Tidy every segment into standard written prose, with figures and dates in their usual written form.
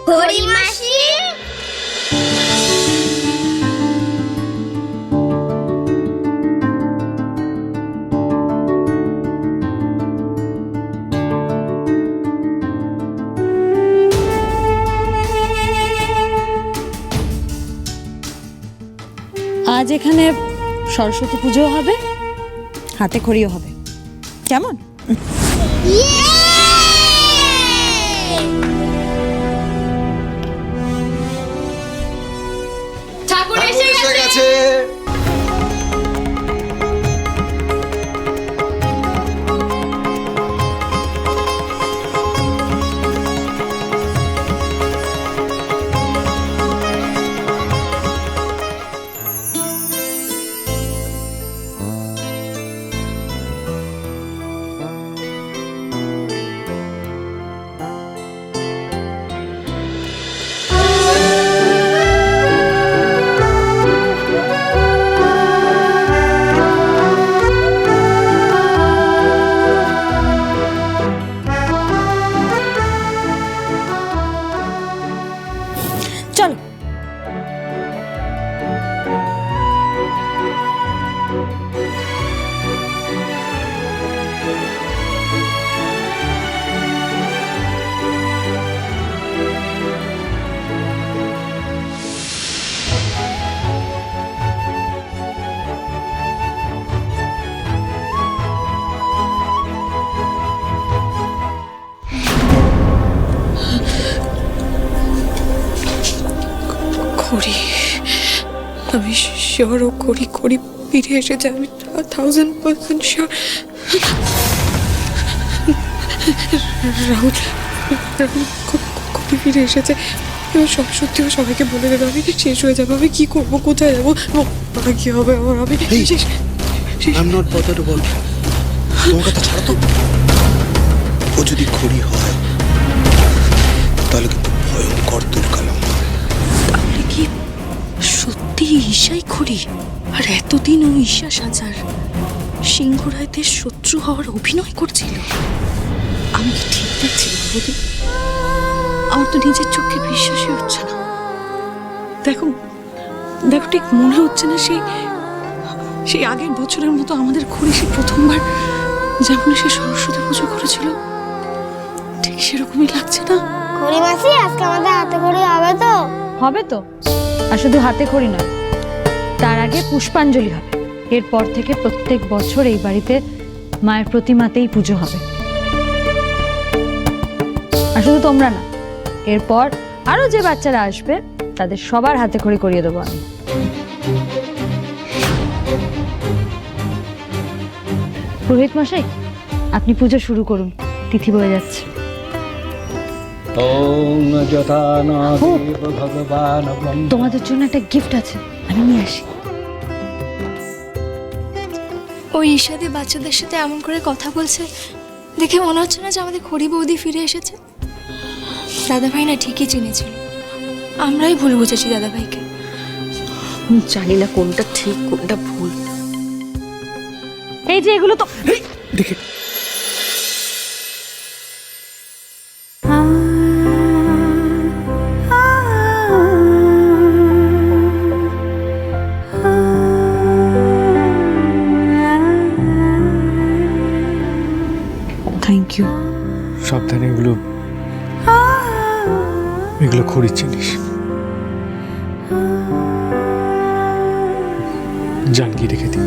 হরি মাসি। আজ এখানে সরস্বতী পুজো হবে, হাতে খড়িও হবে, কেমন? ঠাকুর এসে গেছে। চলো। করি, আমি শিওর ও করি ফিরে এসেছে। আমি 1000% শিওর। রাহুল করি ফিরে এসেছে। এবার সব সত্যি ও সবাইকে বলে দেবে। আমি শেষ হয়ে যাবো। আমি কি করবো, কোথায় যাবো, কি হবে আমার? আমি I'm not bothered about it. তোমার কথা ছাড়া তো। ও যদি খড়ি হয় তাহলে কিন্তু ভয়ঙ্কর দুর্কালাম। তাহলে কি সত্যি ঈশাই খড়ি? আর এতদিন ও ঈশা সাজার সিংহরায়দের শত্রু হওয়ার অভিনয় করছিল। আমি কি ঠিক দেখছি বৌদি? আমার তো নিজের চোখে বিশ্বাসই হচ্ছে না। দেখো দেখো, ঠিক মনে হচ্ছে না সেই আগের বছরের মতো আমাদের খড়ি সে প্রথমবার যেমন সে সরস্বতী পুজো করেছিল ঠিক সেরকমই লাগছে না? হরি মাসি, আজকে আমাদের হাতে খড়ি হবে তো? হবে তো, আর শুধু হাতে খড়ি নয়, তার আগে পুষ্পাঞ্জলি হবে। এরপর থেকে প্রত্যেক বছর এই বাড়িতে মায়ের প্রতিমাতেই পুজো হবে। আর শুধু তোমরা না, এরপর আরো যে বাচ্চারা আসবে তাদের সবার হাতে খড়ি করিয়ে দেবো আমি। পুরোহিত মশাই, আপনি পুজো শুরু করুন, তিথি বয়ে যাচ্ছে। তোমাদের জন্য একটা গিফট আছে, আমি নিয়ে আসি। ওই ঈশাদি বাচ্চাদের সাথে এমন করে কথা বলছে দেখে মনে হচ্ছে না যে আমাদের খড়ি বৌদি ফিরে এসেছে। দাদাভাই না ঠিকই চিনেছিল, আমরাই ভুল বুঝেছি দাদাভাইকে। জানি না কোনটা ঠিক কোনটা ভুল। এই যে এগুলো তো দেখে থ্যাংক ইউ। সাবধানে, এগুলো খড়ির জিনিস। জানকি রেখে দিই।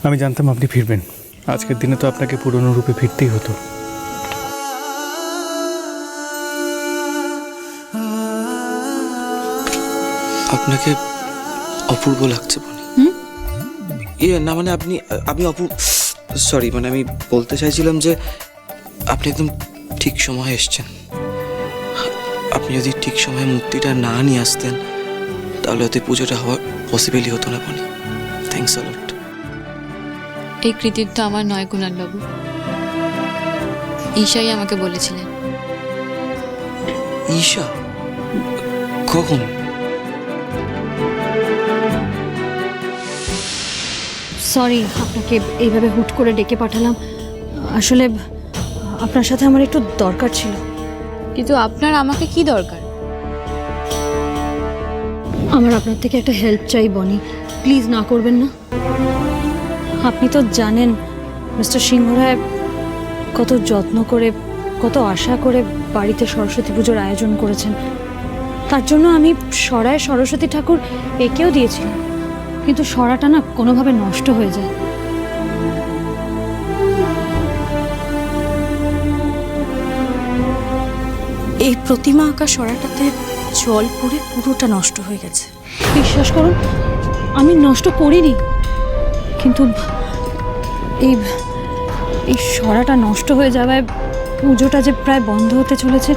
আমি জানতাম আপনি ফিরবেন। আজকের দিনে তো আপনাকে পুরনো রূপে ফিরতেই হতো। আপনাকে অপূর্ব লাগছে বনি। না মানে আপনি অপূর্ব, সরি, মানে আমি বলতে চাইছিলাম যে আপনি একদম ঠিক সময়ে এসেছেন। আপনি যদি ঠিক সময়ে মূর্তিটা না নিয়ে আসতেন তাহলে হয়তো পুজোটা হওয়া পসিবলই হতো না বনি। থ্যাঙ্কস আ লট। এই কৃতিত্ব আমার নয় কুনাল বাবু, ঈশাই আমাকে বলেছিলেন। ঈশা কখন? সরি আপনাকে এইভাবে হুট করে ডেকে পাঠালাম। আসলে আপনার সাথে আমার একটু দরকার ছিল। কিন্তু আপনার আমাকে কি দরকার? আমার আপনার থেকে একটা হেল্প চাই বনি, প্লিজ না করবেন না। আপনি তো জানেন মিস্টার সিংহ রায় কত যত্ন করে, কত আশা করে বাড়িতে সরস্বতী পুজোর আয়োজন করেছেন। তার জন্য আমি সরায় সরস্বতী ঠাকুর এঁকেও দিয়েছিলাম, কিন্তু সরাটা না কোনোভাবে নষ্ট হয়ে যায়। এই প্রতিমা আঁকা সরাটাতে জল পড়ে পুরোটা নষ্ট হয়ে গেছে। বিশ্বাস করুন আমি নষ্ট করিনি, কিন্তু এই এই সরাটা নষ্ট হয়ে যাওয়ায় পুজোটা যে প্রায় বন্ধ হতে চলেছে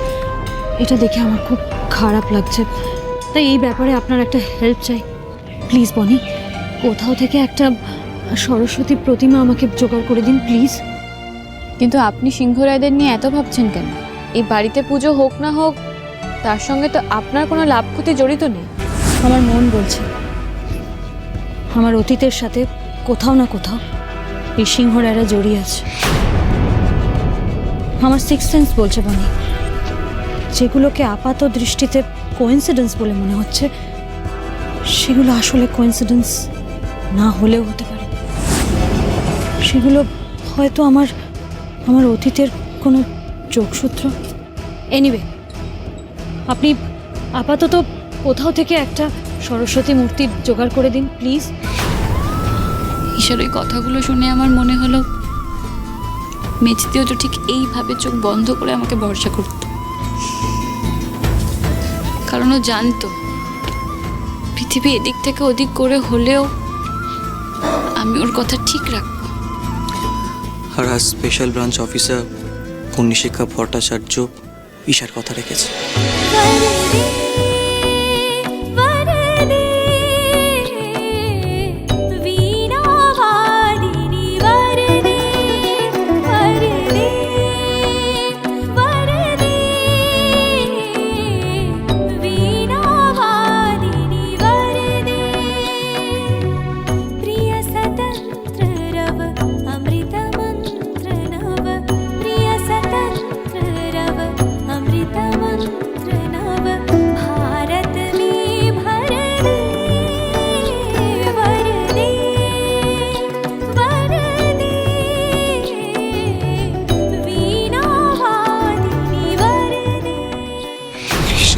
এটা দেখে আমার খুব খারাপ লাগছে। তাই এই ব্যাপারে আপনার একটা হেল্প চাই প্লিজ বনি। কোথাও থেকে একটা সরস্বতী প্রতিমা আমাকে জোগাড় করে দিন প্লিজ। কিন্তু আপনি সিংহ রায়দের নিয়ে এত ভাবছেন কেন? এই বাড়িতে পুজো হোক না হোক তার সঙ্গে তো আপনার কোনো লাভ ক্ষতি জড়িত নেই। আমার মন বলছে আমার অতীতের সাথে কোথাও না কোথাও এই সিংহ রায়রা জড়িয়ে আছে। আমার সিক্স সেন্স বলছে বনি, যেগুলোকে আপাত দৃষ্টিতে কোইন্সিডেন্স বলে মনে হচ্ছে সেগুলো আসলে কোইন্সিডেন্স না হলেও হতে পারে। সেগুলো হয়তো আমার অতীতের কোনো যোগসূত্র। এনিওয়ে আপনি আপাতত কোথাও থেকে একটা সরস্বতী মূর্তি জোগাড় করে দিন প্লিজ। ঈশ্বর, এই কথাগুলো শুনে আমার মনে হলো মেজদিও তো ঠিক এইভাবে চোখ বন্ধ করে আমাকে ভরসা করত, কারণ ও জানতো পৃথিবী এদিক থেকে ওদিক করে হলেও আমি ওর কথা ঠিক রাখবো। আর আজ স্পেশাল ব্রাঞ্চ অফিসার পুণ্যশিক্ষা ভট্টাচার্য ঈশার কথা রেখেছে।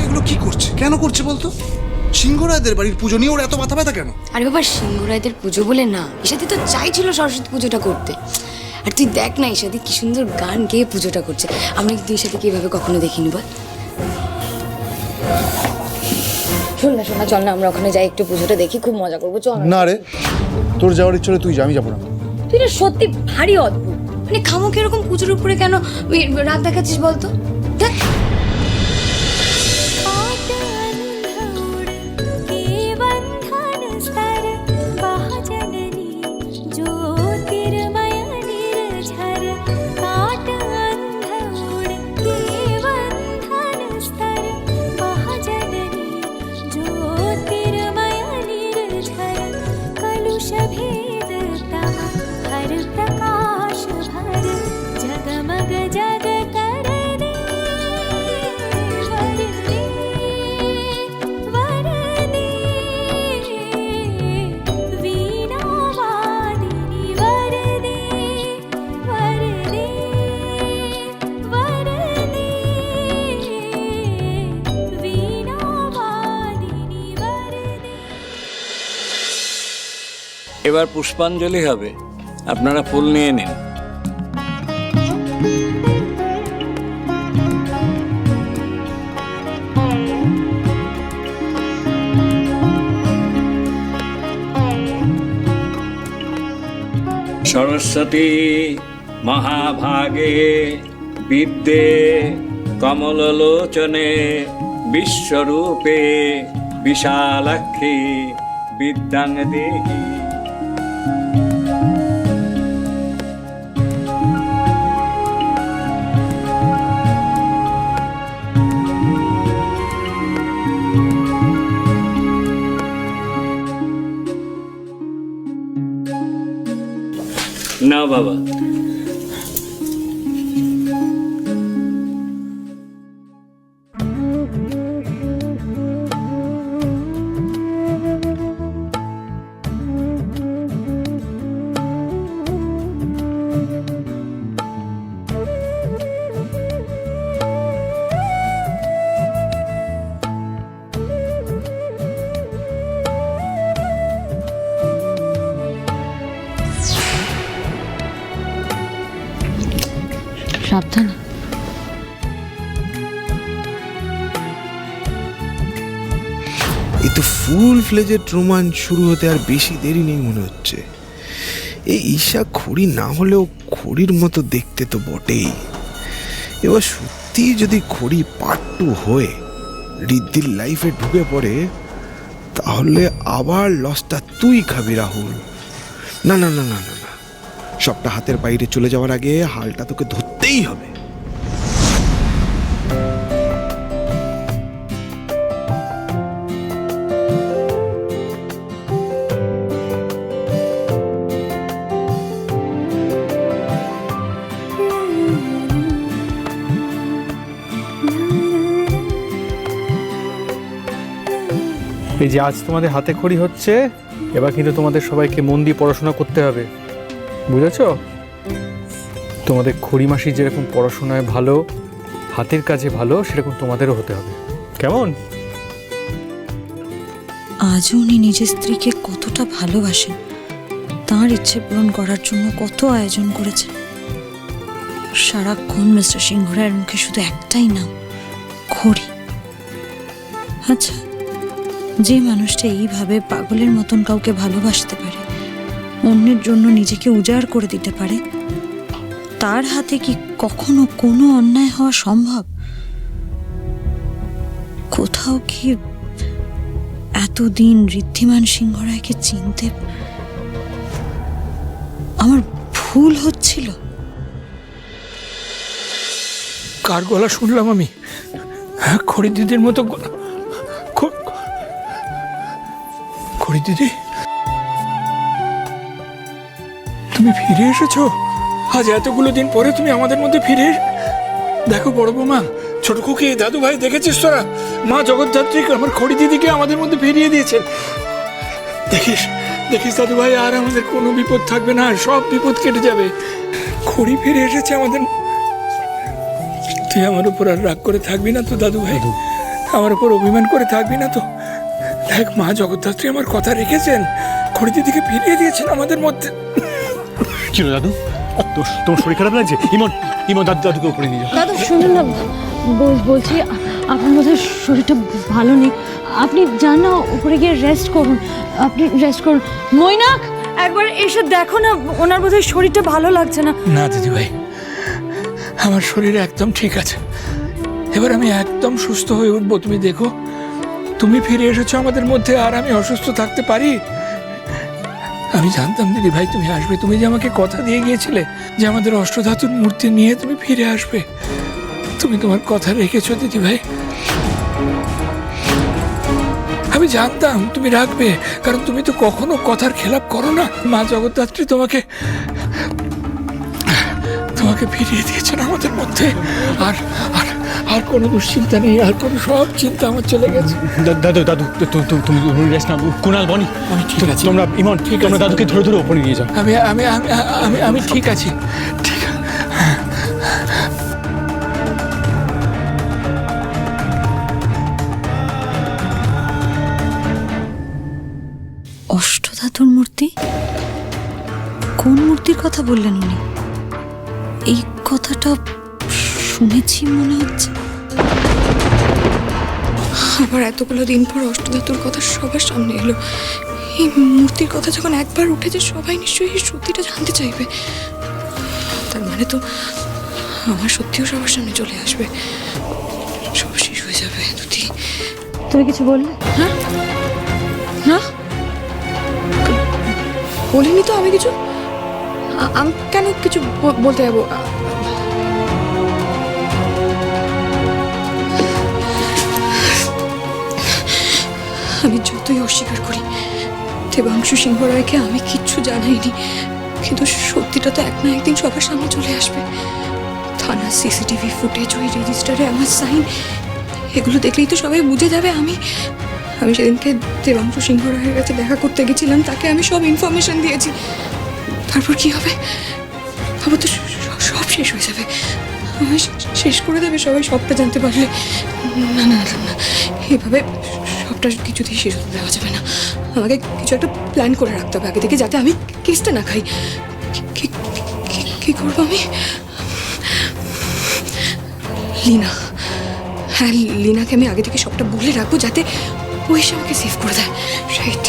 এগুলো কি করছে, কেন করছে বলতো? সিংহরায়দের বাড়ির পুজো নিয়ে ওর এত মাথা ব্যথা কেন? আরে বাবা, সিংহরায়দের পুজো বলে না, ঈশাদি তো চাইছিল সরস্বতী পুজোটা করতে। আর তুই দেখ না ঈশাদি কি সুন্দর গান গেয়ে পুজোটা করছে। আমরা কিন্তু ঈশাদিকে এইভাবে কখনো দেখিনি বল। শোন না চল না আমরা ওখানে যাই, একটু পুজোটা দেখি, খুব মজা করবো, চল না রে, তোর যাওয়ার ইচ্ছে হলে তুই যা, আমি যাবো না। তুই না সত্যি ভারী অদ্ভুত, মানে খামোকে এরকম পুজোর উপরে কেন রাগ দেখাচ্ছিস বলতো? দেখ এবার পুষ্পাঞ্জলি হবে, আপনারা ফুল নিয়ে নিন। সরস্বতী মহাভাগে বিদ্যে কমললোচনে বিশ্বরূপে বিশালাক্ষী বিদ্যাং দেহি। বাবা। সাবধানে। এই তো ফুল ফ্লেজেড রোমাঞ্চ শুরু হতে আর বেশি দেরি নেই মনে হচ্ছে। এই ঈশা খড়ি না হলেও খড়ির মতো দেখতে তো বটেই। এবার সত্যি যদি খড়ি পার্ট 2 হয়ে রিদ্ধির লাইফে ঢুকে পড়ে, তাহলে আবার লসটা তুই খাবি রাহুল। না না না না না না, সবটা হাতের বাইরে চলে যাওয়ার আগে হালটা তোকে ধরতেই হবে। এই যে আজ তোমাদের হাতে খড়ি হচ্ছে, এবার কিন্তু তোমাদের সবাইকে মন দিয়ে পড়াশোনা করতে হবে, বুঝেছ? তোমাদের খড়ি মাসি যেরকম পড়াশোনায় ভালো, হাতের কাজে ভালো, সেরকম তোমাদেরও হতে হবে, কেমন? আজও উনি নিজের স্ত্রীকে কতটা ভালোবাসেন, তাঁর ইচ্ছে পূরণ করার জন্য কত আয়োজন করেছেন। সারাক্ষণ মিস্টার সিংহ রায়ের মুখে শুধু একটাই নাম, খড়ি। আচ্ছা, যে মানুষটা এইভাবে পাগলের মতন কাউকে ভালোবাসতে পারে, অন্যের জন্য নিজেকে উজাড় করে দিতে পারে, তার হাতে কি কখনো কোনো অন্যায় হওয়া সম্ভব? কোথাও কি এতদিন ঋদ্ধিমান সিংহ রায়কে চিনতে আমার ভুল হচ্ছিল? কার গলা শুনলাম আমি? খড়ি দিদির মতো গলা। খড়ি দিদি, তুমি ফিরে এসেছো? আজ এতগুলো দিন পরে তুমি আমাদের মধ্যে ফিরে দেখো বড় বৌমা, ছোট খুকি, দাদু ভাই, দেখেছিস তোরা? মা জগদ্ধাত্রী আমার খড়ি দিদিকে আমাদের মধ্যে ফিরিয়ে দিয়েছেন। দেখিস দেখিস দাদু ভাই, আর আমাদের কোনো বিপদ থাকবে না, সব বিপদ কেটে যাবে। খড়ি ফিরে এসেছে আমাদের। তুই আমার উপর আর রাগ করে থাকবি না তো দাদু ভাই? আমার উপর অভিমান করে থাকবি না তো? দেখ, মা জগদ্ধাত্রী আমার কথা রেখেছেন, খড়ি দিদিকে ফিরিয়ে দিয়েছেন আমাদের মধ্যে। কি হলো দাদু, তোমার শরীর খারাপ লাগছে? ইমন, ইমন দাদুকে উপরে নিয়ে যাও। দাদু শুনুন না, বলছি আপনার বোধহয় শরীরটা ভালো নেই, আপনি যান না, উপরে গিয়ে রেস্ট করুন। আপনি রেস্ট করুন। মৈনাক, একবার এসে দেখো না, ওনার বোধহয় শরীরটা ভালো লাগছে না। না দিদি ভাই, আমার শরীর একদম ঠিক আছে, এবার আমি একদম সুস্থ হয়ে উঠবো। তুমি দেখো, তুমি ফিরে এসেছো আমাদের মধ্যে, আর আমি অসুস্থ থাকতে পারি? আমি জানতাম দিদি ভাই তুমি আসবে। তুমি যে আমাকে কথা দিয়ে গিয়েছিলে যে আমাদের অষ্টধাতুর মূর্তি নিয়ে তুমি ফিরে আসবে, তুমি তোমার কথা রেখেছো দিদি ভাই। আমি জানতাম তুমি রাখবে, কারণ তুমি তো কখনো কথার খেলাপ করো না। মা জগদ্ধাত্রী তোমাকে তোমাকে ফিরিয়ে দিয়েছেন আমাদের মধ্যে, আর আর আর কোনো দুশ্চিন্তা নেই, আর কোনো সব চিন্তা আমার চলে গেছে। দাদু দাদু তুমি রেস্ট না। কুনাল, বনি, আমি ঠিক আছি। তোমরা ইমন, ঠিক, তোমরা দাদুকে ধরে ধরে উপরে নিয়ে যাও। আমি আমি আমি আমি আমি ঠিক আছি, ঠিক আছে। অষ্টধাতুর মূর্তি? কোন মূর্তির কথা বললেন উনি? এই কথাটা শুনেছি মনে হচ্ছে। আবার এতগুলো দিন পর অষ্টধাতুর কথা সবার সামনে এলো। এই মূর্তির কথা যখন একবার উঠেছে, সবাই নিশ্চয়ই এই সত্যিটা জানতে চাইবে। তার মানে তো আমার সত্যিও সবার সামনে চলে আসবে, সব শেষ হয়ে যাবে। দুটি, তুমি কিছু বললে? হ্যাঁ, না বলিনি তো আমি কিছু। আমি কেন কিছু বলতে যাবো? আমি যতই অস্বীকার করি, দেবাংশু সিংহ রায়কে আমি কিচ্ছু জানাইনি, কিন্তু সত্যিটা তো এক না একদিন সবার সামনে চলে আসবে। থানা সিসিটিভি ফুটেজ, ওই রেজিস্টারে আমার সাইন, এগুলো দেখলেই তো সবাই বুঝে যাবে আমি সেদিনকে দেবাংশু সিংহ রায়ের কাছে দেখা করতে গেছিলাম, তাকে আমি সব ইনফরমেশন দিয়েছি। তারপর কি হবে? তারপর তো সব শেষ হয়ে যাবে, আমায় শেষ করে দেবে সবাই সবটা জানতে পারলে। না না না না, এভাবে সবটা কিছুতেই শেষ হতে দেওয়া যাবে না। আমাকে কিছু একটা প্ল্যান করে রাখতে হবে আগে থেকে, যাতে আমি কেসটা না খাই। কি করবো আমি? লীনা, হ্যাঁ লীনাকে আমি আগে থেকে সবটা বলে রাখবো, যাতে ও এসে আমাকে সেভ করে দেয়। রাইট।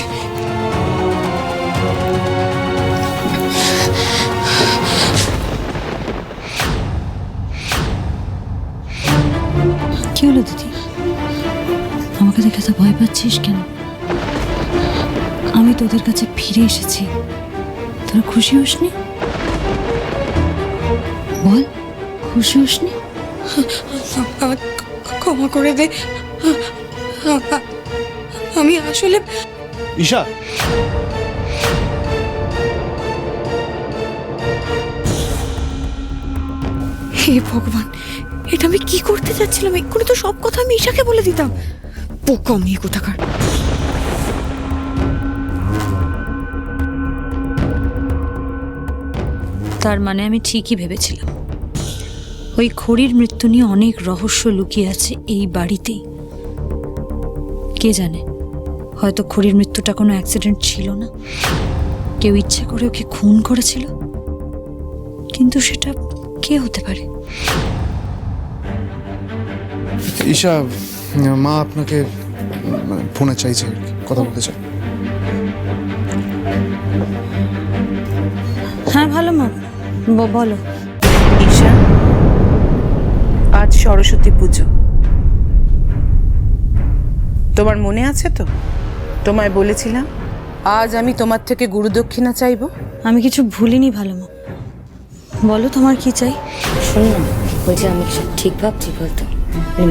কি হলো দিদি, আমাকে দেখে তো ভয় পাচ্ছিস কেন? আমি তোদের কাছে ফিরে এসেছি, তোরা খুশি হসনি? বল, খুশি হসনি? আমার ক্ষমা করে দে, আমি আসলে ঈশা, হে ভগবান, এটা আমি কি করতে যাচ্ছিলাম? এক্ষুনি তো সব কথা আমি ঈশাকে বলে দিতাম। পোকা মেয়ে কোথাকার। তার মানে আমি ঠিকই ভেবেছিলাম, ওই খড়ির মৃত্যু নিয়ে অনেক রহস্য লুকিয়ে আছে এই বাড়িতেই। কে জানে, হয়তো খড়ির মৃত্যুটা কোনো অ্যাক্সিডেন্ট ছিল না, কেউ ইচ্ছে করে ওকে খুন করেছিল। কিন্তু সেটা কে হতে পারে? ঈশা, মা আপনাকে ফোনে চাইছে, কথা বলতে চাই। হ্যাঁ ভালো মা, বলো। ঈশা, আজ সরস্বতী পুজো, তোমার মনে আছে তো? তোমায় বলেছিলাম আজ আমি তোমার থেকে গুরুদক্ষিণা চাইবো। আমি কিছু ভুলিনি ভালো মা, বলো তোমার কি চাই? শোন না, বলছি আমি কি সব ঠিক ভাবছি বলতো?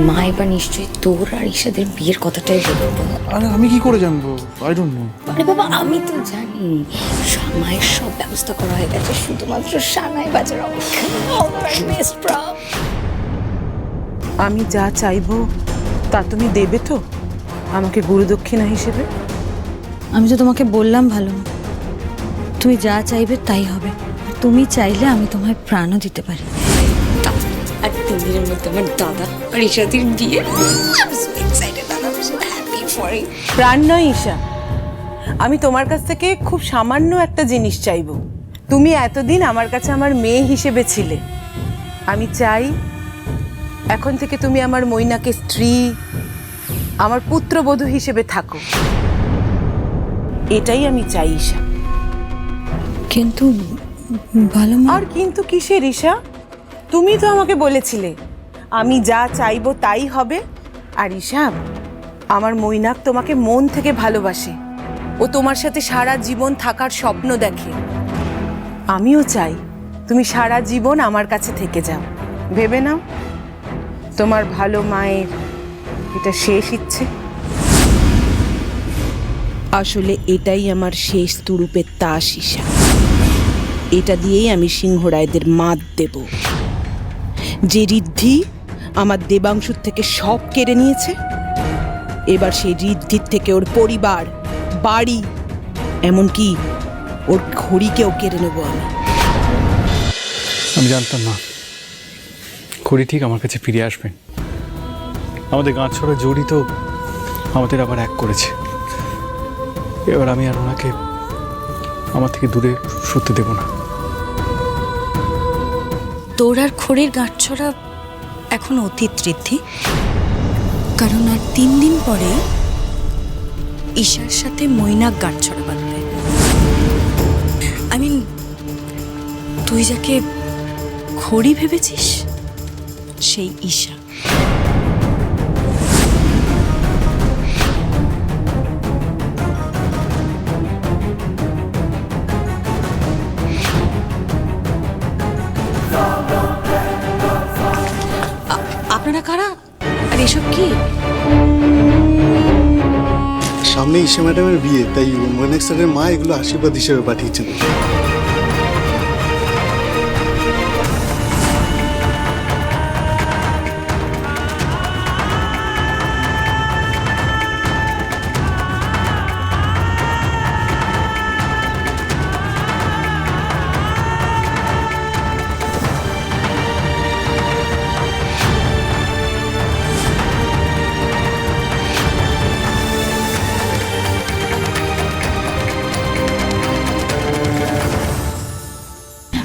মা এবার নিশ্চয়ই তোর আর ঈশাদের বিয়ের কথাটাই বলবো। আরে আমি কি করে জানবো? I don't know. আরে বাবা, আমি তো জানি মায়ের সব ব্যবস্থা করা হয়ে গেছে, শুধুমাত্র সানাই বাজার অপেক্ষা। আমি যা চাইবো তা তুমি দেবে তো আমাকে গুরুদক্ষিণা হিসেবে? আমি তো তোমাকে বললাম ভালো মা, তুমি যা চাইবে তাই হবে। তুমি চাইলে আমি তোমায় প্রাণও দিতে পারি। আর 3 দিনের মধ্যে আমার দাদা আর ঈশাদের বিয়ে। প্রাণ নয় ঈশা, আমি তোমার কাছ থেকে খুব সামান্য একটা জিনিস চাইবো। তুমি এতদিন আমার কাছে আমার মেয়ে হিসেবে ছিলে, আমি চাই এখন থেকে তুমি আমার মৈনাকে স্ত্রী, আমার পুত্রবধূ হিসেবে থাকো। এটাই আমি চাই ঈশা। কিন্তু ভালো মা। আর কিন্তু কিসের ঈশা? তুমি তো আমাকে বলেছিলে আমি যা চাইবো তাই হবে। আর ঈশা, আমার মৈনাক তোমাকে মন থেকে ভালোবাসে, ও তোমার সাথে সারা জীবন থাকার স্বপ্ন দেখে। আমিও চাই তুমি সারা জীবন আমার কাছে থেকে যাও। ভেবে নাও, তোমার ভালো মায়ের এটা শেষ ইচ্ছে। আসলে এটাই আমার শেষ তুরুপের তাস ঈশা। এটা দিয়েই আমি সিংহরায়দের মাত দেব। যে ঋদ্ধি আমার দেবাংশুর থেকে সব কেড়ে নিয়েছে, এবার সেই ঋদ্ধির থেকে ওর পরিবার, বাড়ি, এমনকি ওর খড়িকেও কেড়ে নেবো আমি। আমি জানতাম না খড়ি ঠিক আমার কাছে ফিরে আসবেন। আমাদের গাঁছড়া জড়িত আমাদের আবার এক করেছে। এবার আমি আর ওনাকে আমার থেকে দূরে সরতে দেব না। তোর আর খড়ির গাঁটছড়া এখন অতীত ঋদ্ধি, কারণ আর 3 দিন পরে ঈশার সাথে মৈনাক গাঁটছড়া বাঁধবে। তুই যাকে খড়ি ভেবেছিস সেই ঈশা। আপনারা কারা আর এসব কি? সামনে ঈশা ম্যাডামের বিয়ে, তাই মৈনাক স্যারের মা এগুলো আশীর্বাদ হিসেবে পাঠিয়েছেন।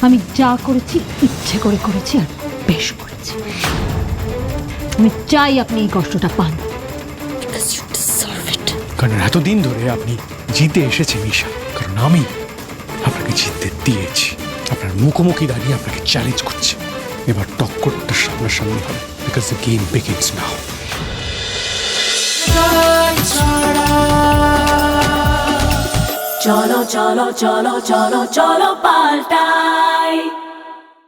আমি যা করেছি ইচ্ছে করে করেছি আর বেশ করেছি। আমি চাই আপনি এই কষ্টটা পান। কারণ এতদিন ধরে আপনি জিতে এসেছেন ঈশা, কারণ আমি আপনাকে জিততে দিয়েছি। আপনার মুখোমুখি দাঁড়িয়ে আপনাকে চ্যালেঞ্জ করছি। এবার টক্করটা সামনাসামনি হবে, বিকজ দ্য গেম বিগিনস নাও। চলো চলো চলো চলো চলো পাল্টাই।